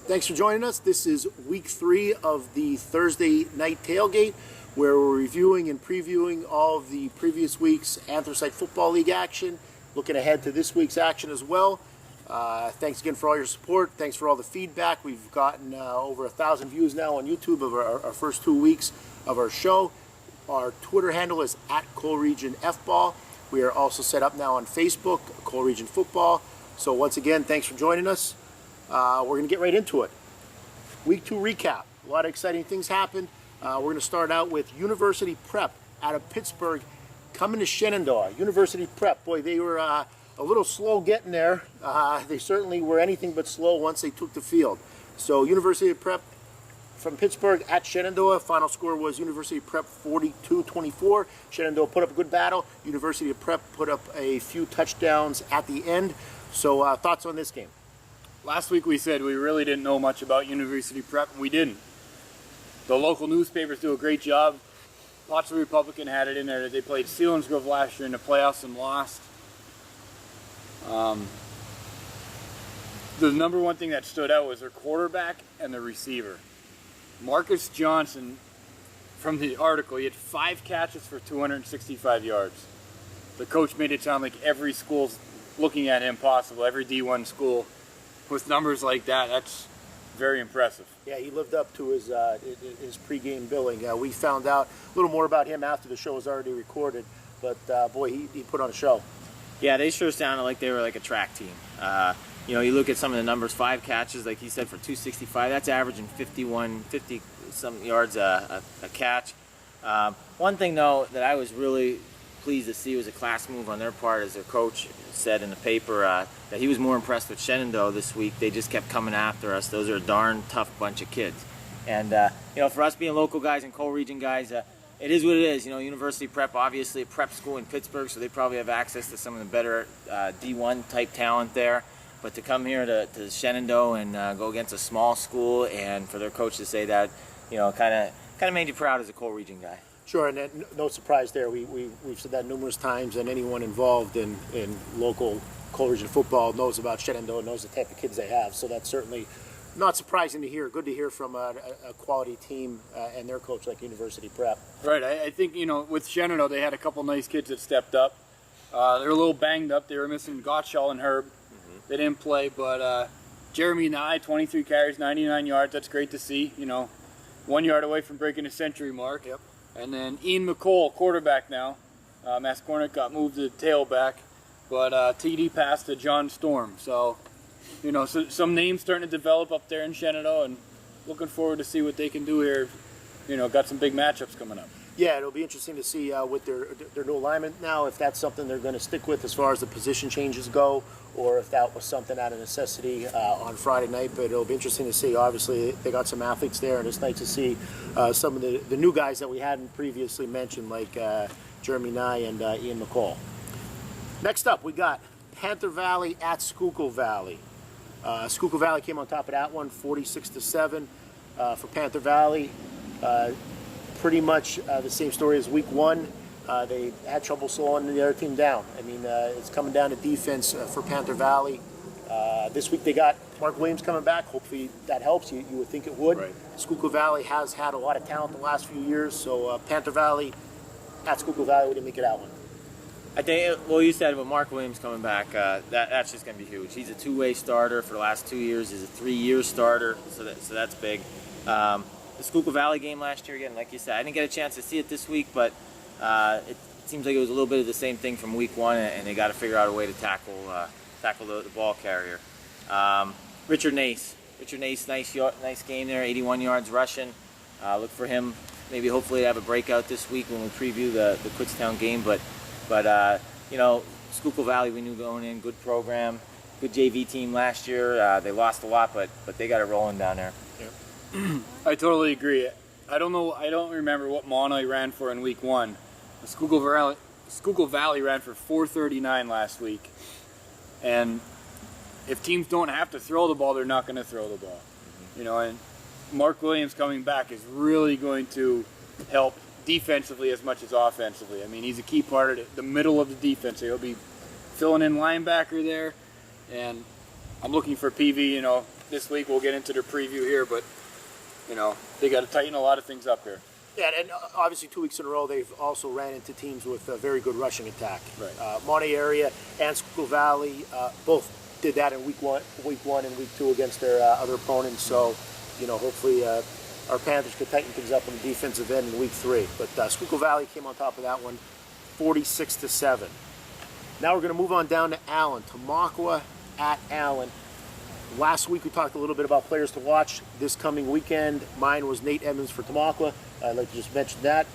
Thanks for joining us. This is week 3 of the Thursday night tailgate, where we're reviewing and previewing all of the previous week's Anthracite Football League action, looking ahead to this week's action as well. Thanks again for all your support. Thanks for all the feedback. We've gotten over 1,000 views now on YouTube of our first 2 weeks of our show. Our Twitter handle is @CoalRegionFBall. We are also set up now on Facebook, Coal Region Football. So once again, thanks for joining us. We're going to get right into it. Week 2 recap. A lot of exciting things happened. We're going to start out with University Prep out of Pittsburgh coming to Shenandoah. University Prep, boy, they were a little slow getting there. They certainly were anything but slow once they took the field. So University Prep from Pittsburgh at Shenandoah. Final score was University Prep 42-24. Shenandoah put up a good battle. University of Prep put up a few touchdowns at the end. So thoughts on this game? Last week we said we really didn't know much about University Prep, and we didn't. The local newspapers do a great job. Lots of Republican had it in there that they played Selinsgrove last year in the playoffs and lost. The number one thing that stood out was their quarterback and the receiver. Marcus Johnson, from the article, he had 5 catches for 265 yards. The coach made it sound like every school's looking at him possible, every D1 school. With numbers like that, that's very impressive. Yeah, he lived up to his pregame billing. We found out a little more about him after the show was already recorded, but boy, he put on a show. Yeah, they sure sounded like they were like a track team. You look at some of the numbers, 5 catches, like he said, for 265. That's averaging 50-some yards a catch. One thing, though, that I was really pleased to see was a class move on their part, as their coach said in the paper, that he was more impressed with Shenandoah this week. They just kept coming after us. Those are a darn tough bunch of kids. And, for us being local guys and Coal Region guys, it is what it is. University Prep, obviously a prep school in Pittsburgh, so they probably have access to some of the better D1 type talent there. But to come here to Shenandoah and go against a small school, and for their coach to say that, kind of made you proud as a Coal Region guy. Sure, and no surprise there. We've said that numerous times, and anyone involved in local Coal Region football knows about Shenandoah, knows the type of kids they have. So that's certainly not surprising to hear. Good to hear from a quality team and their coach like University Prep. Right, I think, with Shenandoah, they had a couple nice kids that stepped up. They were a little banged up. They were missing Gottschall and Herb. They didn't play, but Jeremy Nye, 23 carries, 99 yards. That's great to see. 1 yard away from breaking the century mark. Yep. And then Ian McCall, quarterback now. Mascornic got moved to tailback, but TD passed to John Storm. So, so some names starting to develop up there in Shenandoah, and looking forward to see what they can do here. Got some big matchups coming up. Yeah, it'll be interesting to see with their new alignment now, if that's something they're going to stick with as far as the position changes go, or if that was something out of necessity on Friday night. But it'll be interesting to see. Obviously, they got some athletes there, and it's nice to see some of the new guys that we hadn't previously mentioned, like Jeremy Nye and Ian McCall. Next up, we got Panther Valley at Schuylkill Valley. Schuylkill Valley came on top of that one, 46-7 for Panther Valley. Pretty much the same story as week 1. They had trouble slowing the other team down. I mean, it's coming down to defense for Panther Valley. This week they got Mark Williams coming back. Hopefully that helps. You would think it would. Right. Schuylkill Valley has had a lot of talent the last few years, so Panther Valley at Schuylkill Valley, we didn't make it out one. I think, well, you said with Mark Williams coming back, that's just going to be huge. He's a 2-way starter for the last 2 years. He's a 3-year starter, so that's big. The Schuylkill Valley game last year, again, like you said, I didn't get a chance to see it this week, but it seems like it was a little bit of the same thing from week 1, and they got to figure out a way to tackle the ball carrier. Richard Nace, nice game there, 81 yards rushing. Look for him, maybe hopefully to have a breakout this week when we preview the Kutztown game. But Schuylkill Valley, we knew going in, good program, good JV team last year. They lost a lot, but they got it rolling down there. Yeah. I totally agree. I don't remember what Monoy ran for in week 1. Schuylkill Valley ran for 439 last week. And if teams don't have to throw the ball, they're not going to throw the ball. And Mark Williams coming back is really going to help defensively as much as offensively. I mean, he's a key part of the middle of the defense. He'll be filling in linebacker there, and I'm looking for PV, this week. We'll get into their preview here, but they got to tighten a lot of things up here. Yeah, and obviously 2 weeks in a row, they've also ran into teams with a very good rushing attack. Right. Monte Area and Schuylkill Valley both did that in week one and week 2 against their other opponents. So, hopefully our Panthers could tighten things up on the defensive end in week 3. But Schuylkill Valley came on top of that one, 46-7. Now we're going to move on down to Allen. Tamaqua at Allen. Last week we talked a little bit about players to watch this coming weekend. Mine was Nate Edmonds for Tamaqua. I'd like to just mention that.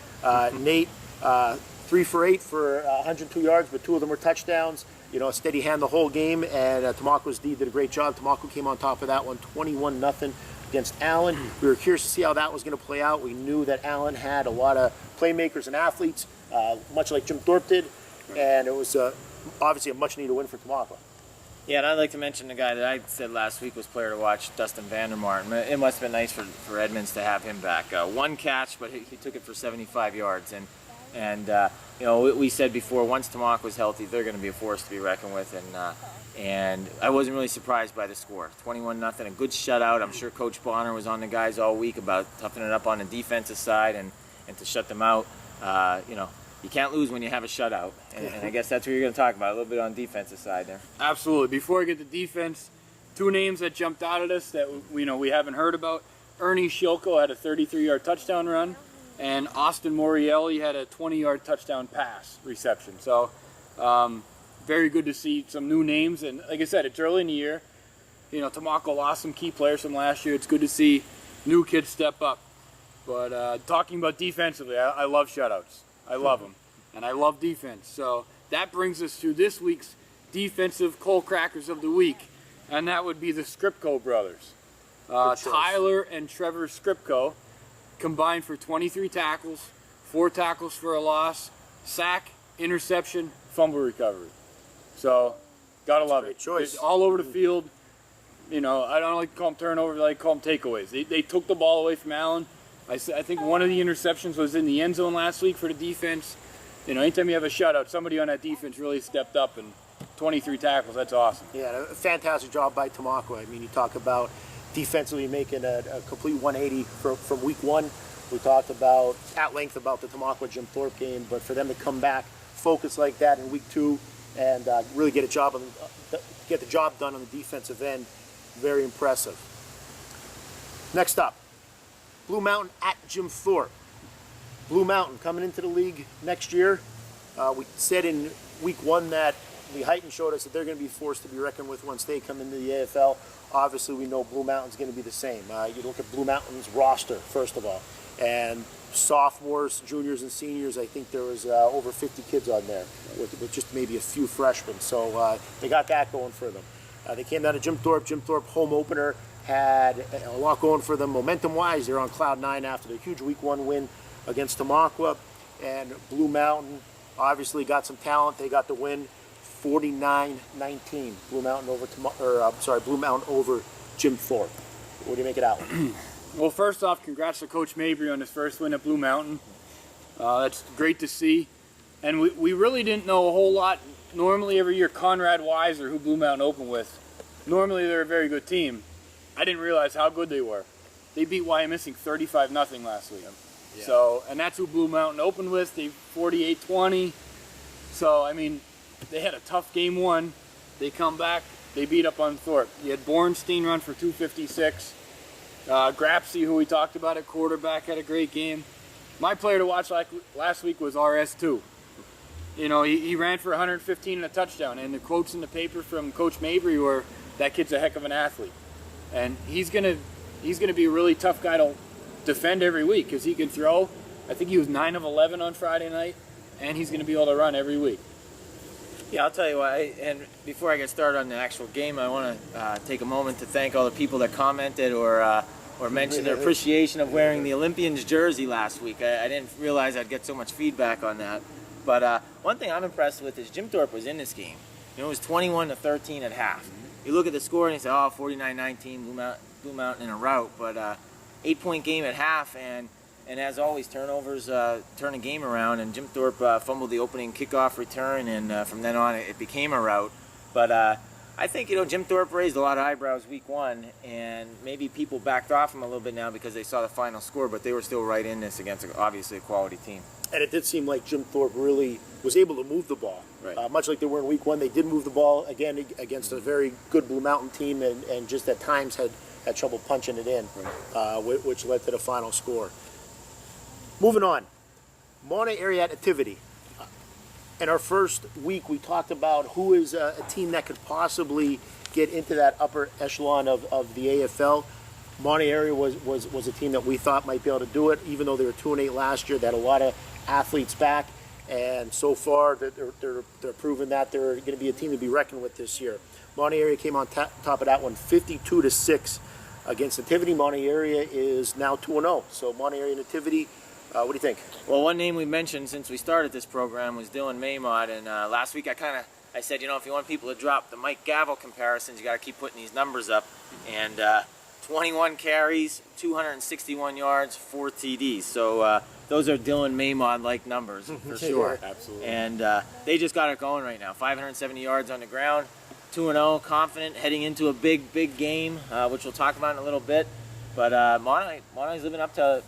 Nate, 3 for 8 for 102 yards, but 2 of them were touchdowns. A steady hand the whole game, and Tamaqua's D did a great job. Tamaqua came on top of that one, 21-0 against Allen. We were curious to see how that was going to play out. We knew that Allen had a lot of playmakers and athletes, much like Jim Thorpe did, and it was obviously a much-needed win for Tamaqua. Yeah, and I'd like to mention the guy that I said last week was player to watch, Dustin Vandermartin. It must have been nice for Edmonds to have him back. 1 catch, but he took it for 75 yards. And we said before, once Tamaqua was healthy, they're going to be a force to be reckoned with. And I wasn't really surprised by the score. 21-0, a good shutout. I'm sure Coach Bonner was on the guys all week about toughening it up on the defensive side and to shut them out. You can't lose when you have a shutout, and I guess that's what you're going to talk about, a little bit on defensive side there. Absolutely. Before I get to defense, 2 names that jumped out at us that we haven't heard about. Ernie Shilko had a 33-yard touchdown run, and Austin Morielli had a 20-yard touchdown pass reception. So very good to see some new names, and like I said, it's early in the year. Tamaqua lost some key players from last year. It's good to see new kids step up. But talking about defensively, I love shutouts. I love them, and I love defense. So that brings us to this week's defensive coal crackers of the week, and that would be the Skripko brothers. Tyler and Trevor Skripko combined for 23 tackles, 4 tackles for a loss, sack, interception, fumble recovery. So, gotta love it. Choice. It's all over the field. I don't like to call them turnovers, I like to call them takeaways. They took the ball away from Allen. I think one of the interceptions was in the end zone last week for the defense. Anytime you have a shutout, somebody on that defense really stepped up, and 23 tackles, that's awesome. Yeah, a fantastic job by Tamaqua. I mean, you talk about defensively making a complete 180 from week 1. We talked about at length about the Tamaqua Jim Thorpe game, but for them to come back, focus like that in week 2, and really get the job done on the defensive end, very impressive. Next up, Blue Mountain at Jim Thorpe. Blue Mountain coming into the league next year. We said in week 1 that Lee Heighton showed us that they're going to be forced to be reckoned with once they come into the AFL. Obviously, we know Blue Mountain's going to be the same. You look at Blue Mountain's roster, first of all, and sophomores, juniors, and seniors, I think there was over 50 kids on there with just maybe a few freshmen. So they got that going for them. They came down to Jim Thorpe. Jim Thorpe home opener had a lot going for them momentum-wise. They're on cloud 9 after the huge week 1 win against Tamaqua, and Blue Mountain obviously got some talent. They got the win, 49-19. Blue Mountain over Jim Thorpe. What do you make it out? Well, first off, congrats to Coach Mabry on his first win at Blue Mountain. That's great to see, and we really didn't know a whole lot. Normally, every year, Conrad Weiser, who Blue Mountain opened with, normally they're a very good team. I didn't realize how good they were. They beat Wyomissing 35-0 last week. Yeah. So, and that's who Blue Mountain opened with. They 48-20. So, I mean, they had a tough game 1. They come back. They beat up on Thorpe. You had Bornstein run for 256. Grapsy, who we talked about at quarterback, had a great game. My player to watch last week was RS2. He ran for 115 and a touchdown. And the quotes in the paper from Coach Mabry were, that kid's a heck of an athlete. And he's gonna be a really tough guy to defend every week because he can throw. I think he was 9 of 11 on Friday night, and he's gonna be able to run every week. Yeah, I'll tell you what. And before I get started on the actual game, I want to take a moment to thank all the people that commented or mentioned their appreciation of wearing the Olympians jersey last week. I didn't realize I'd get so much feedback on that. But one thing I'm impressed with is Jim Thorpe was in this game. It was 21-13 at half. You look at the score and you say, 49-19, Blue Mountain in a rout. But 8-point game at half, and as always, turnovers turn a game around. And Jim Thorpe fumbled the opening kickoff return, and from then on it became a rout. But I think, Jim Thorpe raised a lot of eyebrows week 1, and maybe people backed off him a little bit now because they saw the final score, but they were still right in this against, obviously, a quality team. And it did seem like Jim Thorpe really was able to move the ball. Right. Much like they were in week 1, they did move the ball, again, against a very good Blue Mountain team, and just at times had trouble punching it in, which led to the final score. Moving on, Mauna Area Nativity. In our first week, we talked about who is a team that could possibly get into that upper echelon of the AFL. Mauna Area was a team that we thought might be able to do it, even though they were 2-8 last year. They had a lot of athletes back, and so far they're proving that they're going to be a team to be reckoned with this year. Mauna Area came on top of that one, 52-6 against Nativity. Mauna Area is now 2-0. So Mauna Area Nativity. What do you think? Well, one name we mentioned since we started this program was Dylan Maymod, and last week I said, if you want people to drop the Mike Gavel comparisons, you got to keep putting these numbers up. And 21 carries, 261 yards, 4 TDs. So those are Dylan Maymod-like numbers for sure. Absolutely. And they just got it going right now. 570 yards on the ground, 2-0, confident, heading into a big game, which we'll talk about in a little bit. But Monterey's living up to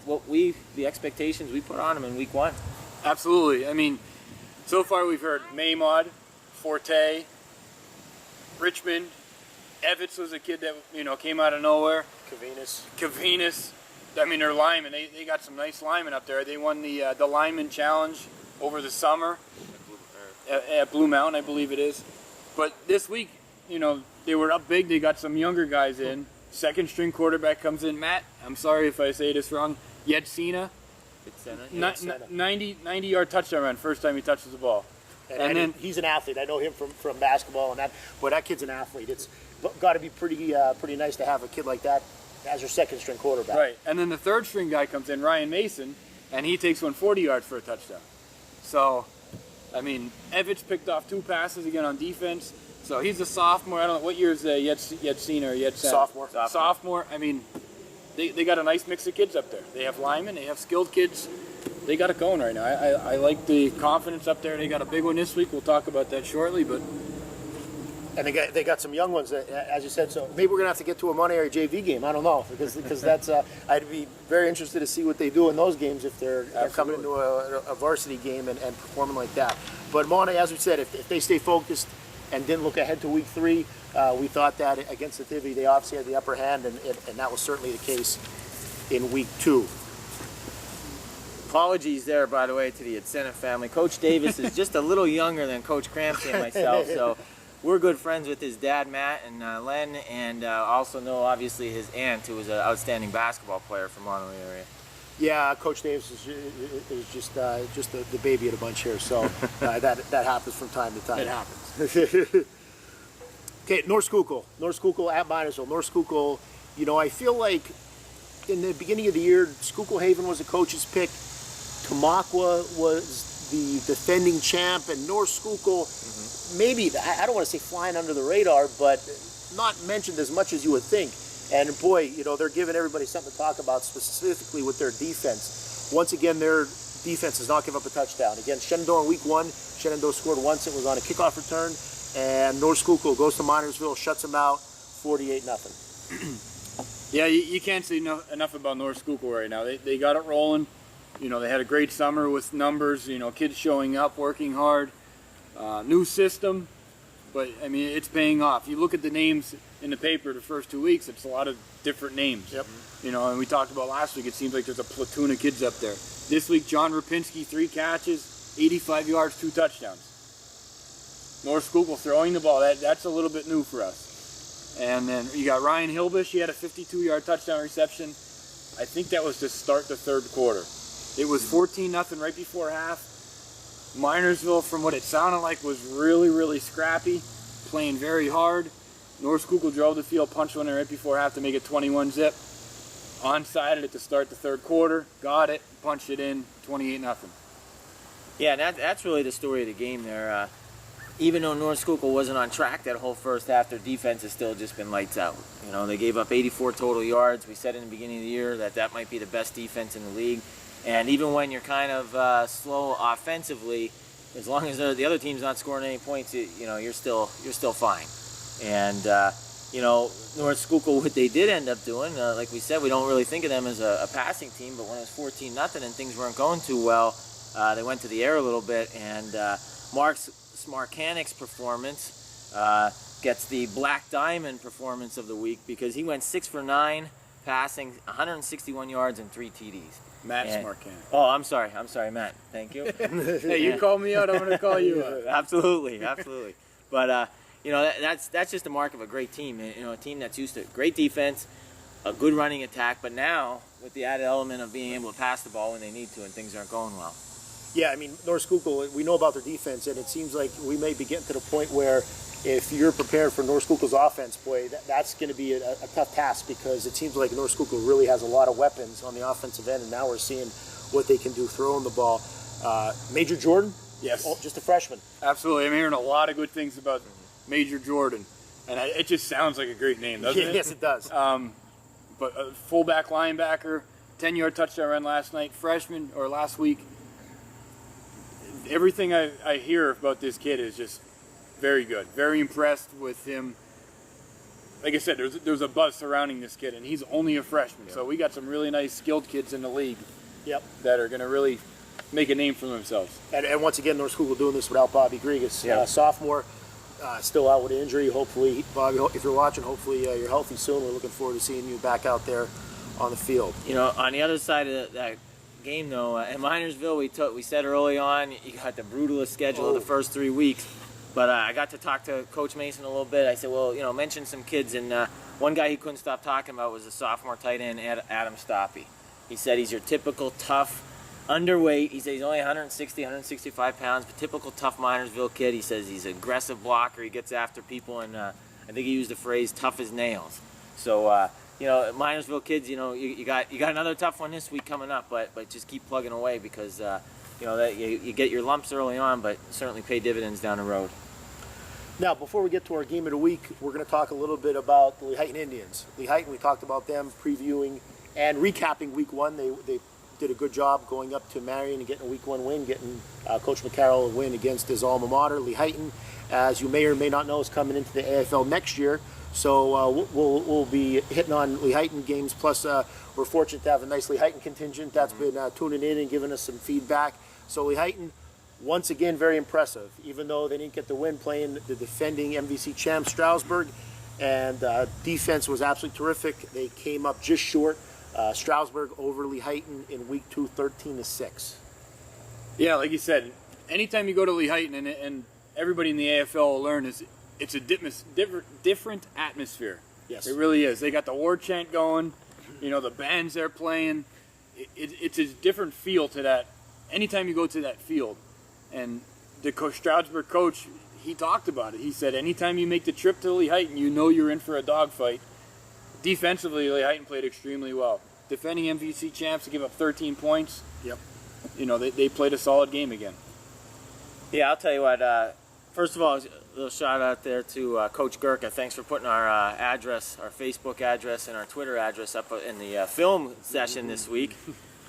the expectations we put on them in week 1. Absolutely. I mean, so far we've heard Maymod, Forte, Richmond, Evitz was a kid that came out of nowhere. Cavinas. I mean, they're linemen. They got some nice linemen up there. They won the lineman challenge over the summer at Blue Mountain, I believe it is. But this week, they were up big. They got some younger guys in. Second string quarterback comes in, Matt. I'm sorry if I say this wrong. Yedsina. 90-yard touchdown run, first time he touches the ball. And then he's an athlete. I know him from basketball, and that kid's an athlete. It's got to be pretty nice to have a kid like that as your second string quarterback. Right. And then the third string guy comes in, Ryan Mason, and he takes 140 yards for a touchdown. So, I mean, Evitz picked off 2 passes again on defense. So he's a sophomore. I don't know what year is Yedsina or Yedsan? Sophomore. I mean, they got a nice mix of kids up there. They have linemen. They have skilled kids. They got it going right now. I like the confidence up there. They got a big one this week. We'll talk about that shortly. And they got some young ones, as you said. So maybe we're gonna have to get to a Mauna Area JV game. I don't know because that's. I'd be very interested to see what they do in those games if they're coming into a varsity game and performing like that. But Mauna, as we said, if they stay focused and didn't look ahead to week 3, we thought that against Nativity they obviously had the upper hand, and that was certainly the case in week 2. Apologies there, by the way, to the Incentive family. Coach Davis is just a little younger than Coach Crampton and myself, so we're good friends with his dad, Matt, and Len, and also know, obviously, his aunt, who was an outstanding basketball player from Monterey area. Yeah, Coach Davis is just the baby of the bunch here, so that happens from time to time. It happens. Okay, North Schuylkill at Minersville. North Schuylkill, I feel like in the beginning of the year, Schuylkill Haven was a coach's pick. Tamaqua was the defending champ, and North Schuylkill, maybe, I don't want to say flying under the radar, but not mentioned as much as you would think. And boy, they're giving everybody something to talk about, specifically with their defense. Once again, their defense does not give up a touchdown. Against Shenandoah in week 1, Shenandoah scored once. It was on a kickoff return. And North Schuylkill goes to Minersville, shuts them out, 48-0. Yeah, you can't say enough about North Schuylkill right now. They got it rolling. They had a great summer with numbers, kids showing up, working hard. New system. But, I mean, it's paying off. You look at the names in the paper the first 2 weeks, it's a lot of different names. Yep. And we talked about last week, it seems like there's a platoon of kids up there. This week, John Rapinski, 3 catches, 85 yards, 2 touchdowns. North Schuylkill throwing the ball, that's a little bit new for us. And then you got Ryan Hilbish, he had a 52-yard touchdown reception. I think that was to start the 3rd quarter. It was 14-0 right before half. Minersville, from what it sounded like, was really, really scrappy, playing very hard. North Schuylkill drove the field, punched one in right before half to make it 21-zip. Onside it to start the 3rd quarter, got it, punched it in, 28-0. Yeah, and that's really the story of the game there. Even though North Schuylkill wasn't on track that whole first half, their defense has still just been lights out. They gave up 84 total yards. We said in the beginning of the year that might be the best defense in the league. And even when you're kind of slow offensively, as long as the other team's not scoring any points, you're still fine. And North Schuylkill, what they did end up doing, like we said, we don't really think of them as a passing team, but when it was 14-0 and things weren't going too well, they went to the air a little bit, and Mark Smarkanik's performance gets the Black Diamond performance of the week because he went 6 for 9 passing, 161 yards and 3 TDs. Matt Smarkanik. Oh, I'm sorry, Matt. Thank you. Hey, you called me out, I'm going to call you out. Absolutely. But that's just the mark of a great team. A team that's used to great defense, a good running attack, but now with the added element of being able to pass the ball when they need to and things aren't going well. Yeah, I mean, North Schuylkill, we know about their defense, and it seems like we may be getting to the point where if you're prepared for North Schuylkill's offense, boy, that's going to be a tough task because it seems like North Schuylkill really has a lot of weapons on the offensive end, and now we're seeing what they can do throwing the ball. Major Jordan? Yes. Oh, just a freshman. Absolutely. I'm hearing a lot of good things about Major Jordan, and it just sounds like a great name, doesn't it? Yes, it does. But a fullback linebacker, 10-yard touchdown run last week. Everything I hear about this kid is just very good. Very impressed with him. Like I said, there's a buzz surrounding this kid, and he's only a freshman. So we got some really nice skilled kids in the league that are going to really make a name for themselves. And once again, North Schuylkill doing this without Bobby Grigas, sophomore, still out with an injury. Hopefully, Bobby, if you're watching, hopefully you're healthy soon. We're looking forward to seeing you back out there on the field. On the other side of that game, though, in Minersville, we said early on, you got the brutalest schedule of the first 3 weeks. But I got to talk to Coach Mason a little bit. I said, well, mention some kids. And one guy he couldn't stop talking about was the sophomore tight end, Adam Stoppe. He said he's your typical tough, underweight. He said he's only 160, 165 pounds, but typical tough Minersville kid. He says he's an aggressive blocker. He gets after people, and I think he used the phrase tough as nails. So, Minersville kids, you got another tough one this week coming up, but just keep plugging away because, you get your lumps early on, but certainly pay dividends down the road. Now, before we get to our game of the week, we're going to talk a little bit about the Lehighton Indians. Lehighton, we talked about them previewing and recapping week 1. They did a good job going up to Marion and getting a week 1 win, getting Coach McCarroll a win against his alma mater. Lehighton, as you may or may not know, is coming into the AFL next year. So we'll be hitting on Lehighton games. Plus, we're fortunate to have a nice Lehighton contingent that's been tuning in and giving us some feedback. So Lehighton, once again, very impressive. Even though they didn't get the win, playing the defending MVC champ Stroudsburg, and defense was absolutely terrific. They came up just short. Stroudsburg over Lehighton in week 2, 13-6. Yeah, like you said, anytime you go to Lehighton, and everybody in the AFL will learn, it's a different atmosphere. Yes, it really is. They got the war chant going. The bands they're playing. It's a different feel to that. Anytime you go to that field, and the Stroudsburg coach, he talked about it. He said, anytime you make the trip to Lehighton, you're in for a dogfight. Defensively, Lehighton played extremely well. Defending MVC champs to give up 13 points. Yep. They played a solid game again. Yeah, I'll tell you what. First of all, a little shout out there to Coach Gurka. Thanks for putting our address, our Facebook address, and our Twitter address up in the film session this week.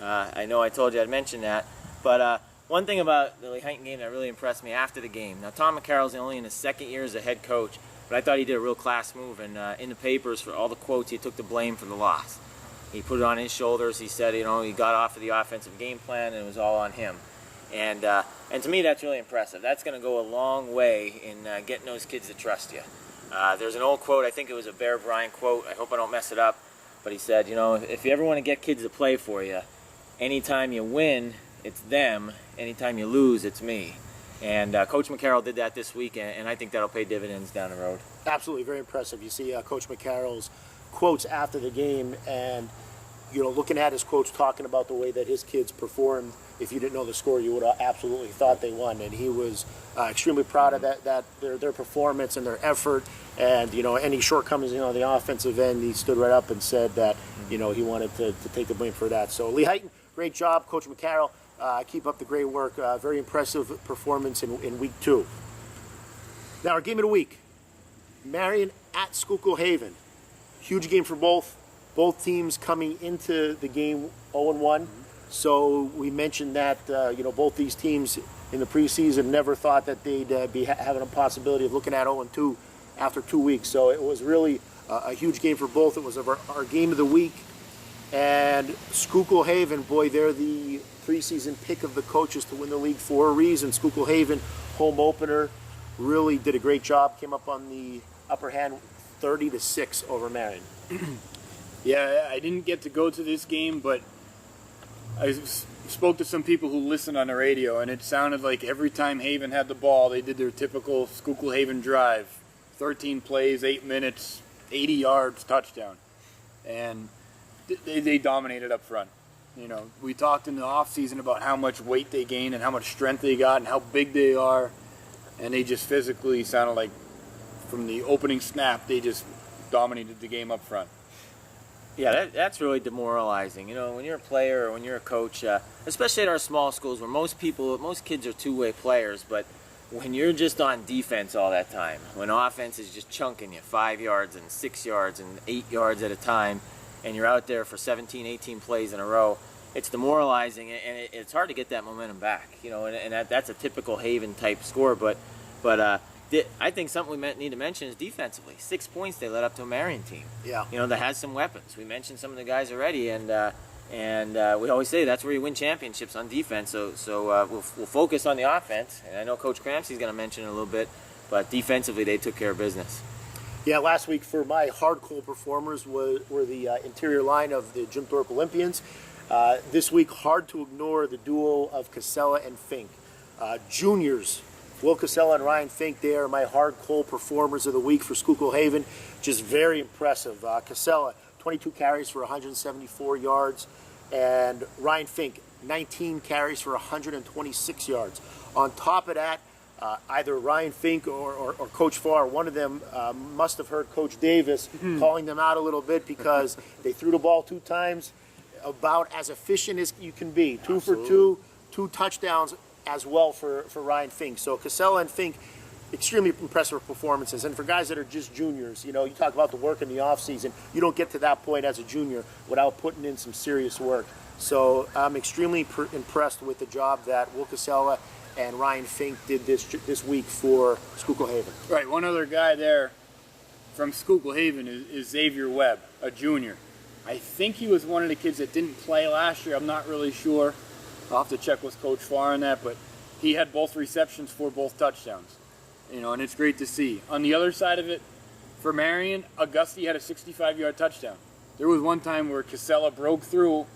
I know I told you I'd mention that. But one thing about the Lehighton game that really impressed me after the game. Now, Tom McCarroll's only in his second year as a head coach, but I thought he did a real class move. And in the papers, for all the quotes, he took the blame for the loss. He put it on his shoulders. He said, he got off of the offensive game plan, and it was all on him. And to me, that's really impressive. That's going to go a long way in getting those kids to trust you. There's an old quote, I think it was a Bear Bryant quote, I hope I don't mess it up, but he said, if you ever want to get kids to play for you, anytime you win, it's them. Anytime you lose, it's me. And Coach McCarroll did that this week, and I think that'll pay dividends down the road. Absolutely, very impressive. You see Coach McCarroll's quotes after the game, and looking at his quotes, talking about the way that his kids performed. If you didn't know the score, you would have absolutely thought they won. And he was extremely proud of that their performance and their effort. And any shortcomings on the offensive end, he stood right up and said that he wanted to take the blame for that. So Lehighton, great job, Coach McCarroll. Keep up the great work. Very impressive performance in week 2. Now our game of the week: Marion at Schuylkill Haven. Huge game for both. Both teams coming into the game 0-1. So we mentioned that both these teams in the preseason never thought that they'd be having a possibility of looking at 0-2 after 2 weeks. So it was really a huge game for both. It was our game of the week. And Schuylkill Haven, boy, they're the preseason pick of the coaches to win the league for a reason. Schuylkill Haven, home opener, really did a great job. Came up on the upper hand 30-6 over Marion. Yeah, I didn't get to go to this game, but I spoke to some people who listened on the radio, and it sounded like every time Haven had the ball, they did their typical Schuylkill Haven drive. 13 plays, 8 minutes, 80 yards, touchdown. And they dominated up front. You know, we talked in the offseason about how much weight they gained and how much strength they got and how big they are. And they just physically sounded like, from the opening snap, they just dominated the game up front. Yeah, that's really demoralizing. You know, when you're a player or when you're a coach, especially at our small schools where most kids are two-way players, but when you're just on defense all that time, when offense is just chunking you 5 yards and 6 yards and 8 yards at a time, and you're out there for 17, 18 plays in a row, it's demoralizing, and it's hard to get that momentum back. You know, and that's a typical Haven type score. But I think something we need to mention is defensively. 6 points they led up to a Marion team. Yeah. You know, that has some weapons. We mentioned some of the guys already, and we always say that's where you win championships, on defense. So we'll focus on the offense, and I know Coach Crampsey's going to mention it a little bit, but defensively they took care of business. Yeah, last week for my hardcore performers were the interior line of the Jim Thorpe Olympians. This week, hard to ignore the duo of Casella and Fink. Juniors, Will Casella and Ryan Fink, they are my hardcore performers of the week for Schuylkill Haven. Just very impressive. Casella, 22 carries for 174 yards, and Ryan Fink, 19 carries for 126 yards. On top of that, either Ryan Fink or Coach Farr, one of them must have heard Coach Davis calling them out a little bit because they threw the ball 2 times, about as efficient as you can be. 2 for 2, 2 touchdowns as well for Ryan Fink. So Casella and Fink, extremely impressive performances. And for guys that are just juniors, you know, you talk about the work in the offseason, you don't get to that point as a junior without putting in some serious work. So I'm extremely impressed with the job that Will Casella and Ryan Fink did this week for Schuylkill Haven. Right, one other guy there from Schuylkill Haven is Xavier Webb, a junior. I think he was one of the kids that didn't play last year. I'm not really sure. I'll have to check with Coach Farr on that, but he had both receptions for both touchdowns. You know, and it's great to see. On the other side of it, for Marion, Auguste had a 65-yard touchdown. There was one time where Casella broke through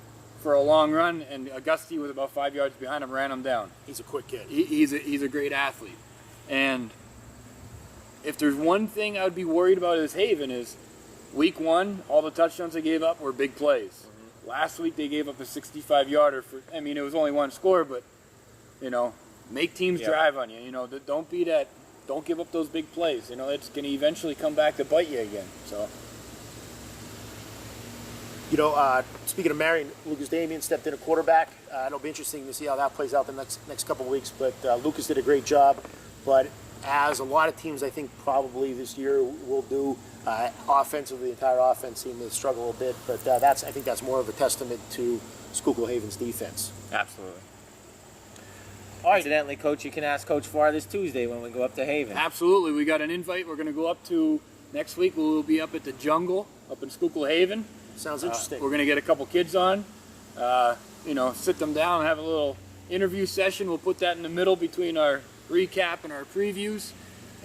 for a long run, and Auguste was about 5 yards behind him, ran him down. He's a quick kid. He's a great athlete. And if there's one thing I would be worried about as Haven is week 1, all the touchdowns they gave up were big plays. Mm-hmm. Last week they gave up a 65-yarder for, I mean, it was only one score, but, you know, make teams drive on you. You know, don't give up those big plays. You know, it's going to eventually come back to bite you again. So. You know, speaking of Marion, Lucas Damian stepped in a quarterback. It'll be interesting to see how that plays out the next couple of weeks. But Lucas did a great job. But as a lot of teams, I think probably this year will do, offensively, the entire offense seemed to struggle a bit. But I think that's more of a testament to Schuylkill Haven's defense. Absolutely. All right. Incidentally, Coach, you can ask Coach Farr this Tuesday when we go up to Haven. Absolutely. We got an invite. We're going to go up to next week. We'll be up at the Jungle up in Schuylkill Haven. Sounds interesting. We're going to get a couple kids on, you know, sit them down and have a little interview session. We'll put that in the middle between our recap and our previews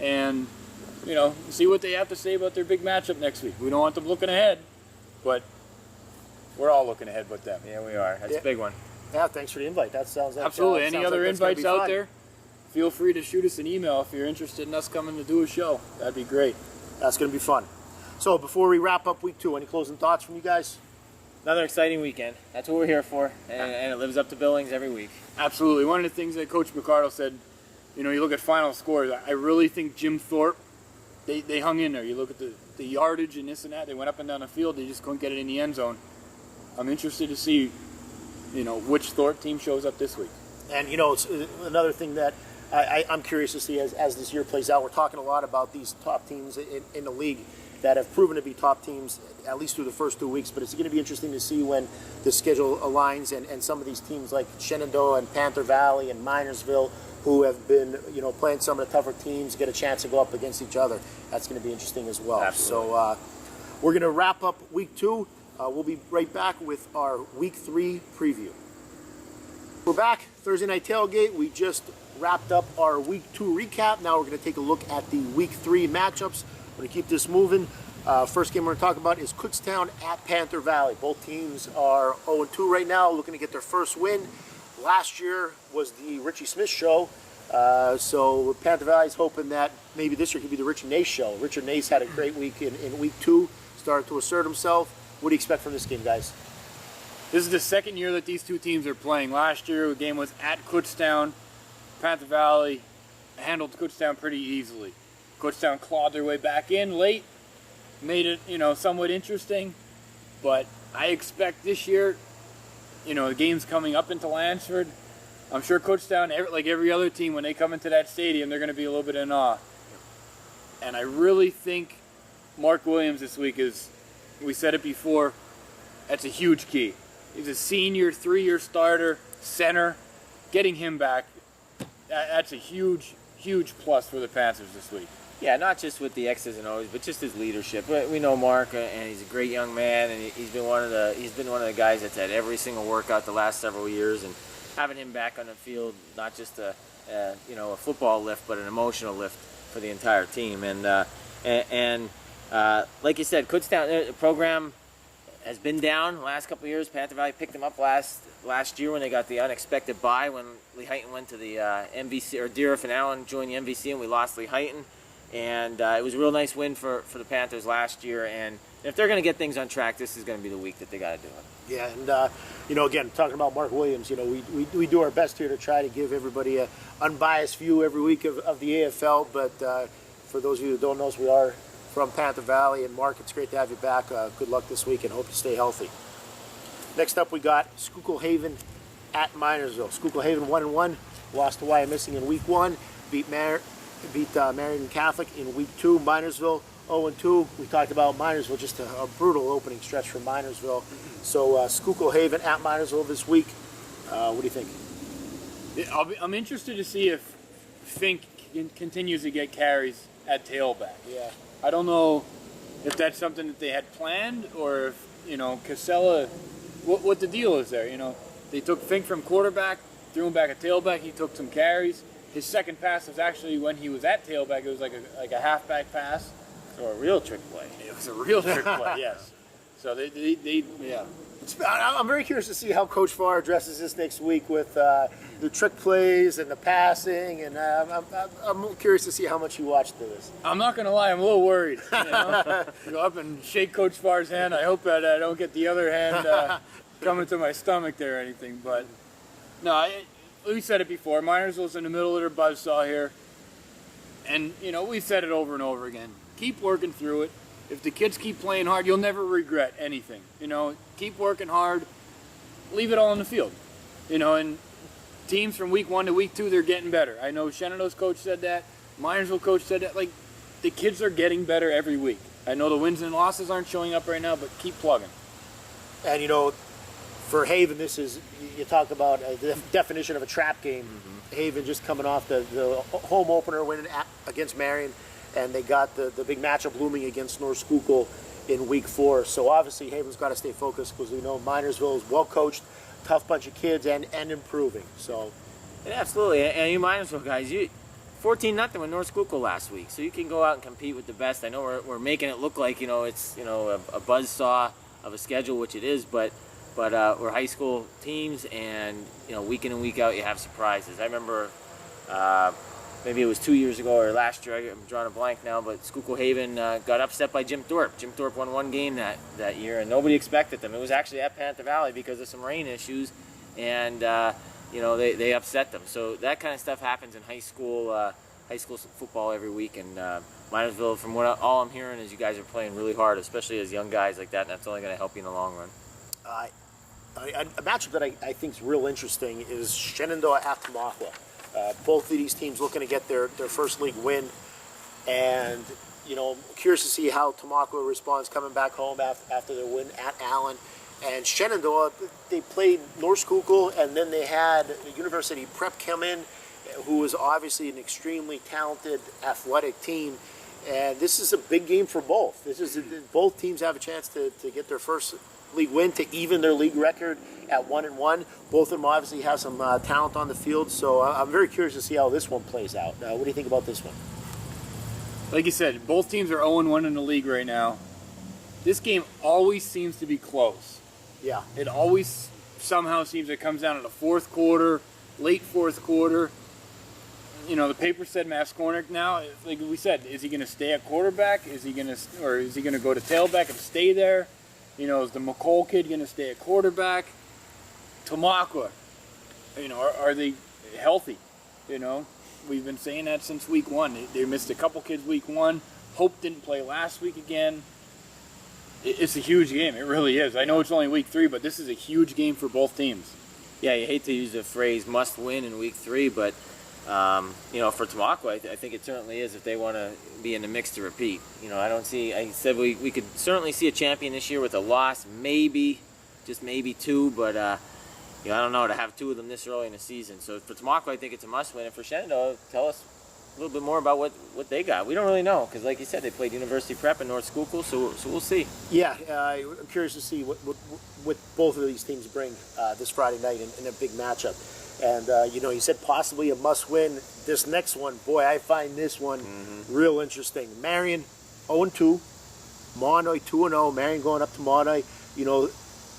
and, you know, see what they have to say about their big matchup next week. We don't want them looking ahead, but we're all looking ahead with them. Yeah, we are. That's a big one. Yeah, thanks for the invite. That sounds like absolutely. Any sounds other like invites out there? Feel free to shoot us an email if you're interested in us coming to do a show. That'd be great. That's going to be fun. So before we wrap up week 2, any closing thoughts from you guys? Another exciting weekend. That's what we're here for, and it lives up to billings every week. Absolutely. One of the things that Coach McCardle said, you know, you look at final scores, I really think Jim Thorpe, they hung in there. You look at the yardage and this and that. They went up and down the field. They just couldn't get it in the end zone. I'm interested to see, you know, which Thorpe team shows up this week. And, you know, it's another thing that I'm curious to see as this year plays out. We're talking a lot about these top teams in the league. that have proven to be top teams, at least through the first 2 weeks. But it's going to be interesting to see when the schedule aligns and some of these teams like Shenandoah and Panther Valley and Minersville, who have been, playing some of the tougher teams, get a chance to go up against each other. That's going to be interesting as well. Absolutely. So we're going to wrap up week 2. We'll be right back with our week 3 preview. We're back, Thursday Night Tailgate. We just wrapped up our week 2 recap. Now we're going to take a look at the week 3 matchups. We're going to keep this moving. First game we're going to talk about is Kutztown at Panther Valley. Both teams are 0-2 right now, looking to get their first win. Last year was the Richie Smith show, so Panther Valley's hoping that maybe this year could be the Richard Nace show. Richard Nace had a great week in week 2, started to assert himself. What do you expect from this game, guys? This is the second year that these two teams are playing. Last year, the game was at Kutztown. Panther Valley handled Kutztown pretty easily. Kutztown clawed their way back in late, made it, somewhat interesting. But I expect this year, the game's coming up into Lansford. I'm sure Kutztown, like every other team, when they come into that stadium, they're going to be a little bit in awe. And I really think Mark Williams this week is, we said it before, that's a huge key. He's a senior, 3-year starter, center. Getting him back, that's a huge, huge plus for the Panthers this week. Yeah, not just with the X's and O's, but just his leadership. We know Mark, and he's a great young man, and he's been one of the guys that's had every single workout the last several years, and having him back on the field, not just a football lift, but an emotional lift for the entire team. And like you said, Kutztown program has been down the last couple of years. Panther Valley picked them up last year when they got the unexpected bye when Lee Heighton went to the MVC, or Deeriff and Allen joined the MVC, and we lost Lee Heighton. And it was a real nice win for the Panthers last year. And if they're going to get things on track, this is going to be the week that they got to do it. Yeah, and again, talking about Mark Williams, we do our best here to try to give everybody a unbiased view every week of the AFL. But for those of you who don't know us, we are from Panther Valley, and Mark, it's great to have you back. Good luck this week, and hope you stay healthy. Next up, we got Schuylkill Haven at Minersville. Schuylkill Haven 1-1, lost to Wyomissing in week 1, beat Marion Catholic in week 2. Minersville 0-2. We talked about Minersville, just a brutal opening stretch for Minersville. So Schuylkill Haven at Minersville this week. What do you think? I'm interested to see if Fink continues to get carries at tailback. Yeah. I don't know if that's something that they had planned, or if, Casella, what the deal is there. They took Fink from quarterback, threw him back at tailback. He took some carries. His second pass was actually when he was at tailback. It was like a halfback pass. So a real trick play. It was a real trick play, yes. So they yeah. I'm very curious to see how Coach Farr addresses this next week with the trick plays and the passing, and I'm curious to see how much you watched of this. I'm not going to lie, I'm a little worried. Go up and shake Coach Farr's hand. I hope that I don't get the other hand coming to my stomach there or anything. But no, we said it before. Minersville's in the middle of their buzzsaw here. And, we've said it over and over again. Keep working through it. If the kids keep playing hard, you'll never regret anything. Keep working hard. Leave it all on the field. And teams from week 1 to week 2, they're getting better. I know Shenandoah's coach said that. Minersville coach said that. Like, the kids are getting better every week. I know the wins and losses aren't showing up right now, but keep plugging. And, for Haven, this is, you talk about the definition of a trap game. Mm-hmm. Haven just coming off the home opener winning against Marion, and they got the big matchup looming against North Schuylkill in week 4. So obviously Haven's got to stay focused, because we know Minersville is well coached, tough bunch of kids, and improving. So, and absolutely, and you Minersville guys, 14-0 with North Schuylkill last week, so you can go out and compete with the best. I know we're making it look like it's a buzzsaw of a schedule, which it is, but we're high school teams, and week in and week out you have surprises. I remember maybe it was 2 years ago or last year, I'm drawing a blank now, but Schuylkill Haven got upset by Jim Thorpe. Jim Thorpe won one game that year, and nobody expected them. It was actually at Panther Valley because of some rain issues, and they upset them. So that kind of stuff happens in high school football every week, and Minersville, from all I'm hearing, is you guys are playing really hard, especially as young guys like that, and that's only going to help you in the long run. A matchup that I think is real interesting is Shenandoah at Tamaqua. Both of these teams looking to get their first league win, and curious to see how Tamaqua responds coming back home after their win at Allen. And Shenandoah, they played North Schuylkill, and then they had the University Prep come in, who was obviously an extremely talented, athletic team. And this is a big game for both. Both teams have a chance to get their first league win, to even their league record at 1-1. Both of them obviously have some talent on the field, so I'm very curious to see how this one plays out. What do you think about this one? Like you said, both teams are 0-1 in the league right now. This game always seems to be close. Yeah. It always somehow seems it comes down to the fourth quarter, late fourth quarter. The paper said Mascornic now, like we said, is he going to stay at quarterback? Is he going to go to tailback and stay there? Is the McCall kid going to stay at quarterback? Tamaqua, are they healthy? We've been saying that since week one. They missed a couple kids week one. Hope didn't play last week again. It's a huge game. It really is. I know it's only week 3, but this is a huge game for both teams. Yeah, you hate to use the phrase must win in week 3, but for Tamaqua, I think it certainly is if they want to be in the mix to repeat. I said we could certainly see a champion this year with a loss, maybe, just maybe 2, but I don't know, to have 2 of them this early in the season. So for Tamaqua, I think it's a must win. And for Shenandoah, tell us a little bit more about what they got. We don't really know, because like you said, they played University Prep and North Schuylkill, so we'll see. Yeah, I'm curious to see what both of these teams bring this Friday night in a big matchup. And, you said possibly a must-win. This next one, boy, I find this one real interesting. Marion, 0-2. Monoy, 2-0. Marion going up to Monoy.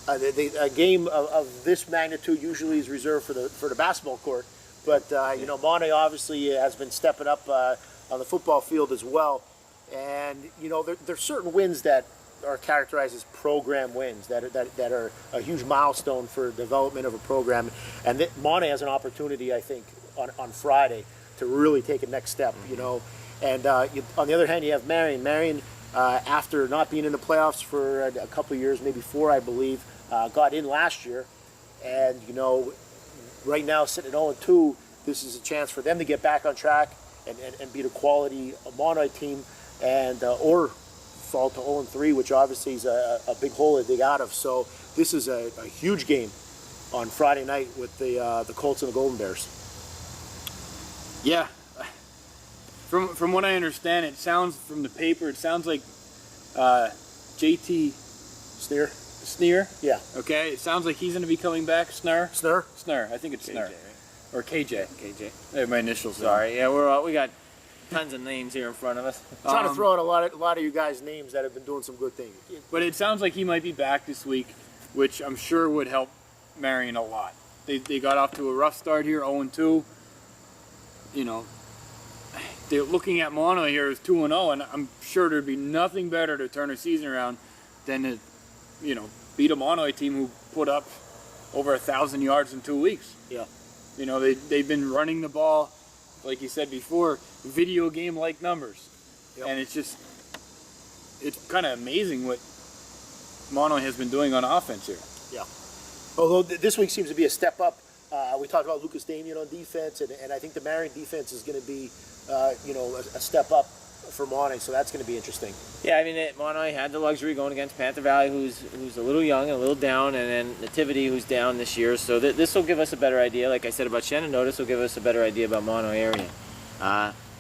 A game of this magnitude usually is reserved for the basketball court. But, Monoy obviously has been stepping up on the football field as well. And, there's certain wins that are characterized as program wins that are a huge milestone for development of a program, and Monoy has an opportunity, I think, on Friday to really take a next step. And on the other hand, you have Marion. Marion, after not being in the playoffs for a couple of years, maybe 4, I believe, got in last year, and right now sitting at 0-2, this is a chance for them to get back on track and beat a quality Monoy team, and or fall to 0-3, which obviously is a big hole to dig out of. So this is a huge game on Friday night with the Colts and the Golden Bears. Yeah, from what I understand, it sounds from the paper, it sounds like JT Sneer. Yeah. Okay, it sounds like he's going to be coming back. Snur. I think it's KJ, Snur, right? or KJ. KJ. I have my initials. Sorry. Yeah, we got tons of names here in front of us. Trying to throw out a lot of you guys' names that have been doing some good things. But it sounds like he might be back this week, which I'm sure would help Marion a lot. They got off to a rough start here, 0-2. They're looking at Mono here as 2-0, and I'm sure there'd be nothing better to turn a season around than to, beat a Mono team who put up over 1,000 yards in 2 weeks. Yeah. They've been running the ball, like you said before, video game-like numbers. Yep. And it's kind of amazing what Mono has been doing on offense here. Yeah. Although this week seems to be a step up. We talked about Lucas Damien on defense, and I think the Marion defense is going to be, a step up for Mono, so that's going to be interesting. Yeah, I mean, Mono had the luxury going against Panther Valley, who's a little young and a little down, and then Nativity, who's down this year. So this will give us a better idea. Like I said about Shenandoah, this will give us a better idea about Mono area.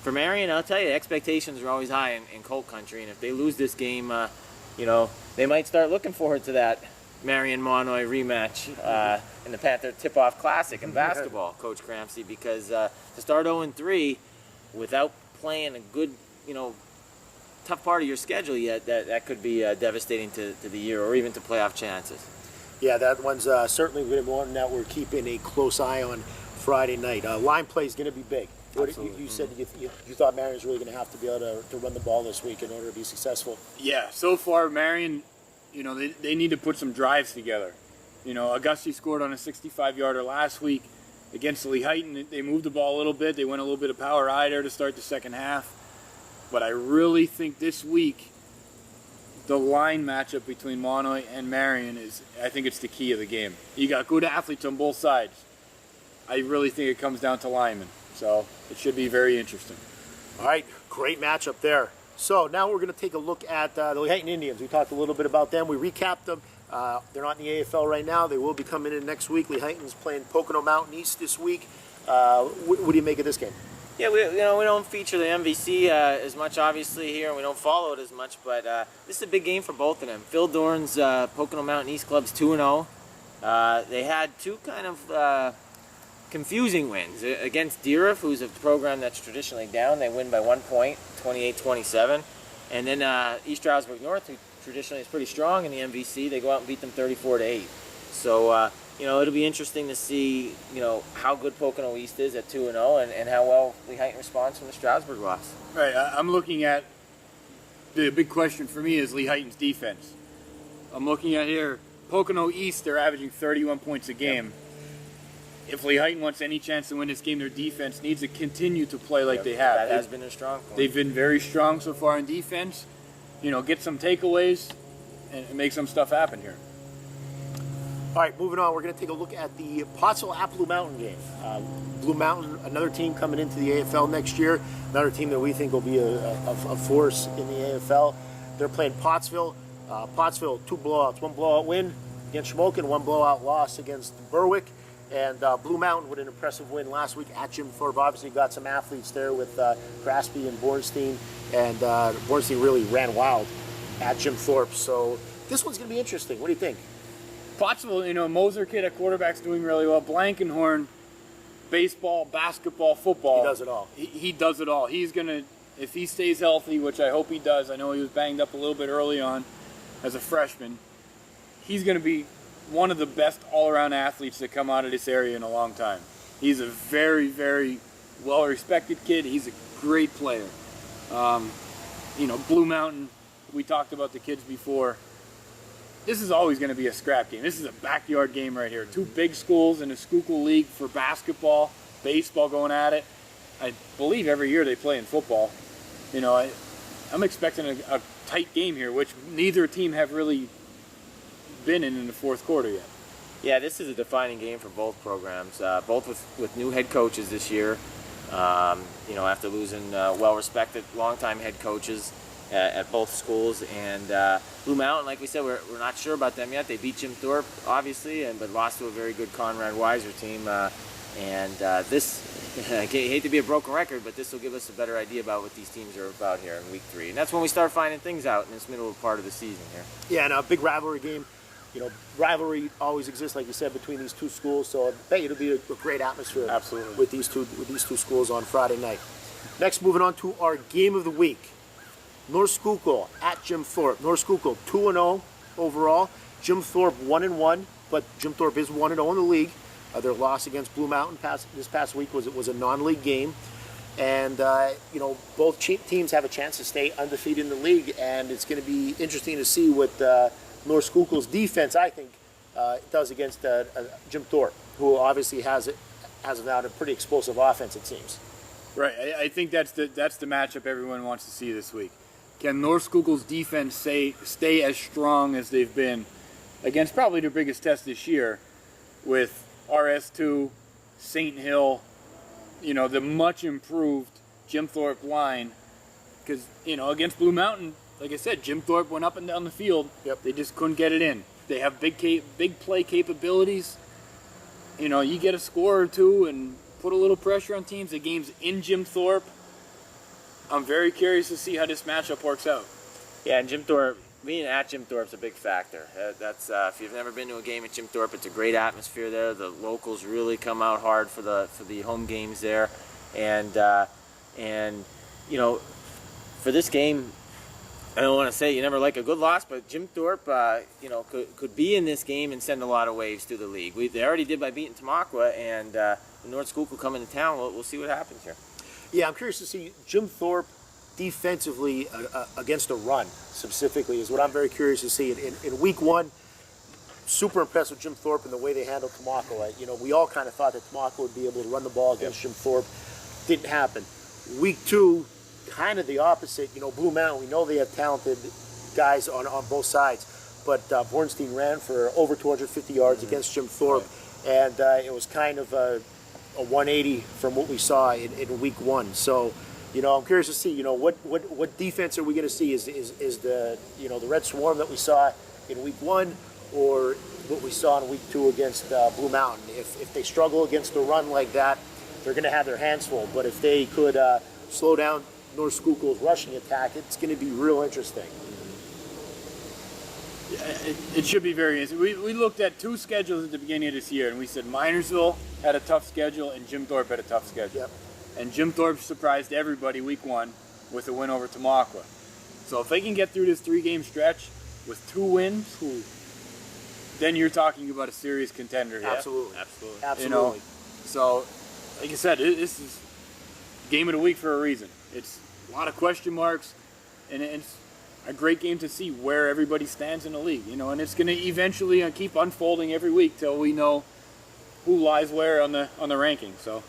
For Marion, I'll tell you, expectations are always high in Colt Country, and if they lose this game, they might start looking forward to that Marion-Monoy rematch in the Panther Tip-Off Classic in basketball, Coach Cramsey, because to start 0-3 without playing a good, tough part of your schedule yet, that could be devastating to the year or even to playoff chances. Yeah, that one's certainly going to be one that we're keeping a close eye on Friday night. Line play is going to be big. You said you thought Marion's really going to have to be able to run the ball this week in order to be successful. Yeah, so far Marion, they need to put some drives together. Auguste scored on a 65-yarder last week against Lehighton. They moved the ball a little bit. They went a little bit of power eye there to start the second half. But I really think this week, the line matchup between Monoy and Marion I think it's the key of the game. You got good athletes on both sides. I really think it comes down to linemen. So it should be very interesting. All right, great matchup there. So now we're going to take a look at the Lehighton Indians. We talked a little bit about them. We recapped them. They're not in the AFL right now. They will be coming in next week. Lehighton's playing Pocono Mountain East this week. What do you make of this game? Yeah, we don't feature the MVC as much, obviously, here, and we don't follow it as much, but this is a big game for both of them. Phil Dorn's Pocono Mountain East club's 2-0. They had two kind of confusing wins. Against Deeriff, who's a program that's traditionally down, they win by 1 point, 28-27. And then East Stroudsburg North, who traditionally is pretty strong in the MVC, they go out and beat them 34-8. So, it'll be interesting to see, how good Pocono East is at 2-0 and how well Lehighton responds from the Stroudsburg loss. Right, I'm looking at the big question for me is Lehighton's defense. I'm looking at here, Pocono East, they're averaging 31 points a game. Yep. If Lehighton wants any chance to win this game, their defense needs to continue to play like they have. That has been their strong point. They've been very strong so far in defense. Get some takeaways and make some stuff happen here. All right, moving on. We're going to take a look at the Pottsville at Blue Mountain game. Blue Mountain, another team coming into the AFL next year. Another team that we think will be a force in the AFL. They're playing Pottsville. Pottsville, 2 blowouts. 1 blowout win against Shamokin, 1 blowout loss against Berwick. And Blue Mountain with an impressive win last week at Jim Thorpe. Obviously got some athletes there with Graspy and Bornstein. And Bornstein really ran wild at Jim Thorpe. So this one's going to be interesting. What do you think? Pottsville, Moser kid at quarterback's doing really well. Blankenhorn, baseball, basketball, football. He does it all. He does it all. He's going to, if he stays healthy, which I hope he does, I know he was banged up a little bit early on as a freshman, he's going to be one of the best all-around athletes that come out of this area in a long time. He's a very, very well-respected kid. He's a great player. Blue Mountain, we talked about the kids before. This is always going to be a scrap game. This is a backyard game right here. 2 big schools in the Schuylkill League for basketball, baseball going at it. I believe every year they play in football. I'm expecting a tight game here, which neither team have really been in the fourth quarter yet. Yeah, this is a defining game for both programs, both with new head coaches this year. After losing well-respected, long-time head coaches at both schools. And Blue Mountain, like we said, we're not sure about them yet. They beat Jim Thorpe, obviously, but lost to a very good Conrad Weiser team. I hate to be a broken record, but this will give us a better idea about what these teams are about here in week 3. And that's when we start finding things out in this middle part of the season here. Yeah, and a big rivalry game. Rivalry always exists, like you said, between these two schools. So I bet it'll be a great atmosphere. Absolutely. With these two schools on Friday night. Next, moving on to our game of the week. North Schuylkill at Jim Thorpe. North Schuylkill 2-0 overall. Jim Thorpe 1-1, but Jim Thorpe is 1-0 in the league. Their loss against Blue Mountain this past week was a non-league game, and both teams have a chance to stay undefeated in the league, and it's going to be interesting to see what North Schuylkill's defense, I think, does against Jim Thorpe, who obviously has of now a pretty explosive offense, it seems. Right, I think that's the matchup everyone wants to see this week. Can North Schuylkill's defense stay as strong as they've been against probably their biggest test this year with RS2, St. Hill, the much improved Jim Thorpe line? Because, against Blue Mountain, like I said, Jim Thorpe went up and down the field. Yep. They just couldn't get it in. They have big play capabilities. You get a score or two and put a little pressure on teams. The game's in Jim Thorpe. I'm very curious to see how this matchup works out. Yeah, and Jim Thorpe, being at Jim Thorpe's a big factor. That's if you've never been to a game at Jim Thorpe, it's a great atmosphere there. The locals really come out hard for the home games there, and for this game, I don't want to say you never like a good loss, but Jim Thorpe, could be in this game and send a lot of waves through the league. They already did by beating Tamaqua, and North Schuylkill come into town. We'll see what happens here. Yeah, I'm curious to see Jim Thorpe defensively against a run specifically is what I'm very curious to see. In week 1, super impressed with Jim Thorpe and the way they handled Tamaqua. We all kind of thought that Tamaqua would be able to run the ball against Jim Thorpe. Didn't happen. Week 2, kind of the opposite. Blue Mountain, we know they have talented guys on both sides, but Bornstein ran for over 250 yards against Jim Thorpe, and it was kind of a 180 from what we saw in week 1. So I'm curious to see, what defense are we going to see? Is the the Red Swarm that we saw in week 1, or what we saw in week 2 against Blue Mountain? If they struggle against the run like that, they're going to have their hands full. But if they could slow down North Schuylkill's rushing attack, it's going to be real interesting. It should be very easy. We looked at 2 schedules at the beginning of this year, and we said Minersville had a tough schedule and Jim Thorpe had a tough schedule. Yep. And Jim Thorpe surprised everybody week 1 with a win over Tamaqua. So if they can get through this 3-game stretch with 2 wins, then you're talking about a serious contender here. Absolutely. Absolutely. So, like I said, this is game of the week for a reason. It's a lot of question marks, and it's a great game to see where everybody stands in the league. And it's going to eventually keep unfolding every week till we know who lies where on the rankings. So.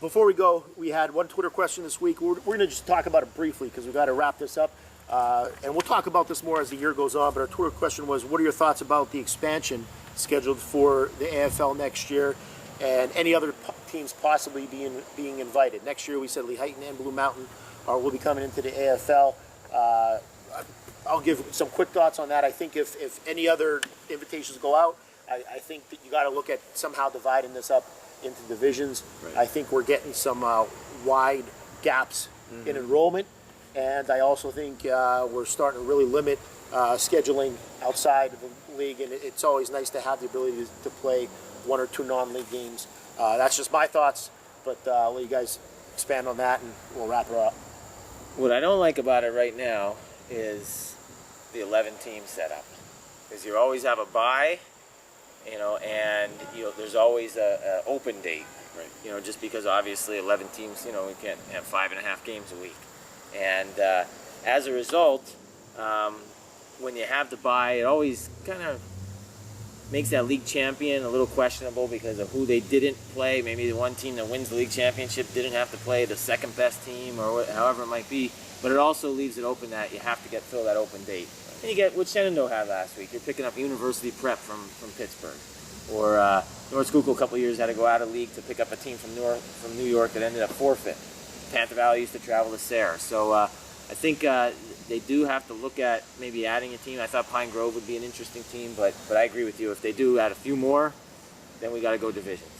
Before we go, we had one Twitter question this week. We're going to just talk about it briefly because we've got to wrap this up. And we'll talk about this more as the year goes on. But our Twitter question was, what are your thoughts about the expansion scheduled for the AFL next year, and any other teams possibly being invited? Next year, we said Lehighton and Blue Mountain will be coming into the AFL. I'll give some quick thoughts on that. I think if any other invitations go out, I think that you got to look at somehow dividing this up into divisions. Right. I think we're getting some wide gaps in enrollment, and I also think we're starting to really limit scheduling outside of the league, and it's always nice to have the ability to play 1 or 2 non-league games. That's just my thoughts, but I'll let you guys expand on that, and we'll wrap it up. What I don't like about it right now is the 11-team setup, because you always have a bye, and there's always a open date, right? Just because obviously 11 teams, we can't have 5.5 games a week, and as a result, when you have the bye, it always kind of makes that league champion a little questionable because of who they didn't play. Maybe the one team that wins the league championship didn't have to play the second best team, or however it might be. But it also leaves it open that you have to fill that open date. And you get what Shenandoah had last week. You're picking up University Prep from Pittsburgh, or North Schuylkill a couple of years had to go out of league to pick up a team from New York that ended up forfeit. Panther Valley used to travel to Sayre. So I think they do have to look at maybe adding a team. I thought Pine Grove would be an interesting team, but I agree with you. If they do add a few more, then we got to go divisions.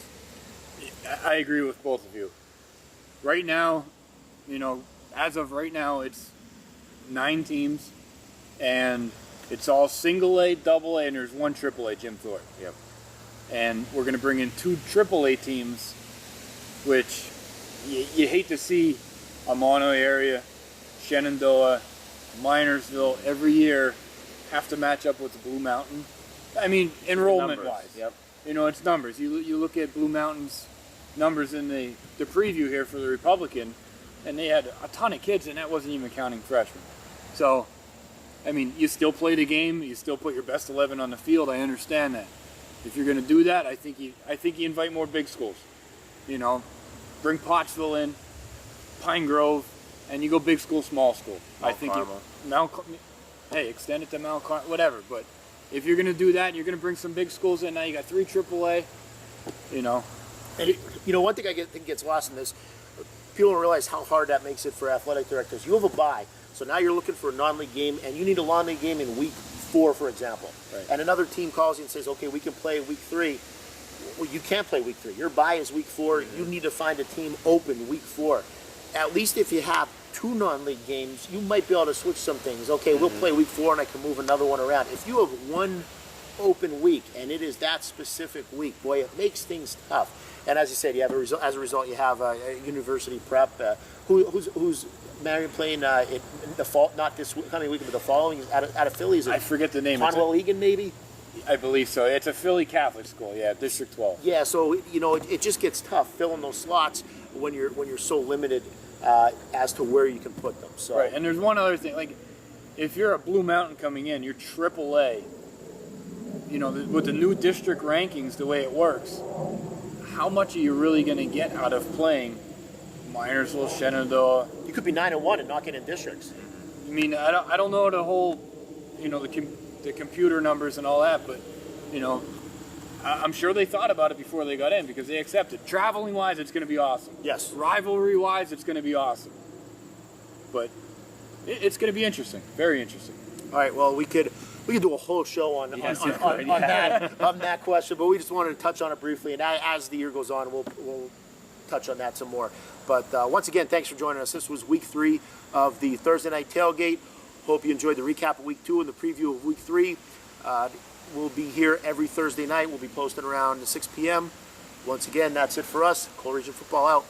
I agree with both of you. Right now, as of right now, it's 9 teams, and it's all single A, double A, and there's 1 triple A, Jim Thorpe. Yep. And we're going to bring in 2 triple A teams, which you hate to see a Mono area, Shenandoah, Minersville every year have to match up with the Blue Mountain. I mean, enrollment-wise. Yep. It's numbers. You look at Blue Mountain's numbers in the preview here for the Republican, and they had a ton of kids, and that wasn't even counting freshmen. So, I mean, you still play the game. You still put your best 11 on the field. I understand that. If you're going to do that, I think you invite more big schools. Bring Pottsville in, Pine Grove, and you go big school, small school. Mount Carmel. Extend it to Mount Carmel, whatever. But if you're going to do that, and you're going to bring some big schools in. Now you got 3 AAA. And one thing I think gets lost in this, people don't realize how hard that makes it for athletic directors. You have a bye, so now you're looking for a non-league game, and you need a non-league game in week 4, for example. Right. And another team calls you and says, okay, we can play week 3. Well, you can't play week 3. Your bye is week 4. Mm-hmm. You need to find a team open week 4. At least if you have 2 non-league games, you might be able to switch some things. Okay, we'll play week 4 and I can move another one around. If you have 1 open week and it is that specific week, boy, it makes things tough. And as you said, you have as a result, you have a University Prep. Who's Marion playing in the fall? Not this coming week, but the following out of Philly. I forget the name. Conwell Egan, maybe. I believe so. It's a Philly Catholic school. Yeah, District 12. Yeah, so it just gets tough filling those slots when you're so limited as to where you can put them. So right, and there's one other thing. Like, if you're a Blue Mountain coming in, you're AAA. With the new district rankings, the way it works, how much are you really going to get out of playing Minersville, Shenandoah? You could be 9-1 and not get in districts. I mean, I don't know the whole, the computer numbers and all that, but I'm sure they thought about it before they got in because they accepted. Traveling wise, it's going to be awesome. Yes. Rivalry wise, it's going to be awesome. But it's going to be interesting. Very interesting. All right. Well, we could do a whole show on that question, but we just wanted to touch on it briefly, and as the year goes on, we'll touch on that some more. But once again, thanks for joining us. This was week 3 of the Thursday night tailgate. Hope you enjoyed the recap of week 2 and the preview of week 3. We'll be here every Thursday night. We'll be posting around 6 p.m. Once again, that's it for us. Coal Region Football out.